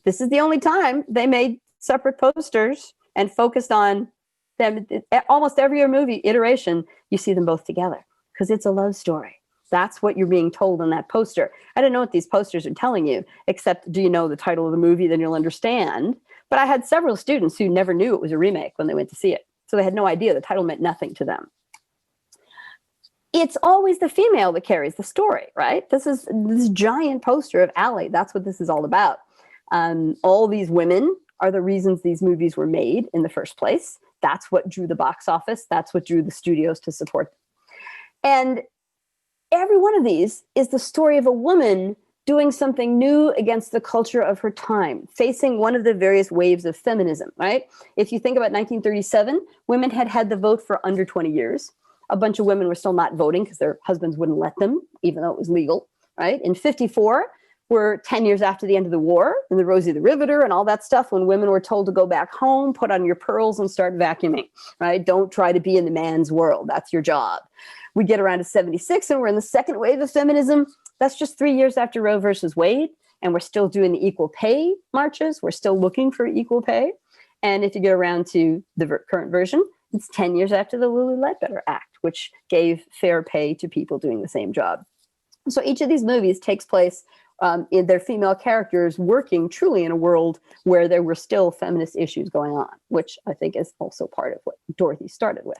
this is the only time they made separate posters and focused on them. Almost every movie iteration, you see them both together because it's a love story. That's what you're being told in that poster. I don't know what these posters are telling you, except do you know the title of the movie? Then you'll understand. But I had several students who never knew it was a remake when they went to see it. So they had no idea. The title meant nothing to them. It's always the female that carries the story, right? This is this giant poster of Ally. That's what this is all about. All these women are the reasons these movies were made in the first place. That's what drew the box office. That's what drew the studios to support them. And every one of these is the story of a woman doing something new against the culture of her time, facing one of the various waves of feminism, right? If you think about 1937, women had had the vote for under 20 years. A bunch of women were still not voting because their husbands wouldn't let them, even though it was legal, right? In 54, we're 10 years after the end of the war, and the Rosie the Riveter and all that stuff, when women were told to go back home, put on your pearls and start vacuuming, right? Don't try to be in the man's world. That's your job. We get around to 76, and we're in the second wave of feminism. That's just 3 years after Roe versus Wade, and we're still doing the equal pay marches. We're still looking for equal pay. And if you get around to the current version, it's 10 years after the Lilly Ledbetter Act, which gave fair pay to people doing the same job. So each of these movies takes place in their female characters working truly in a world where there were still feminist issues going on, which I think is also part of what Dorothy started with.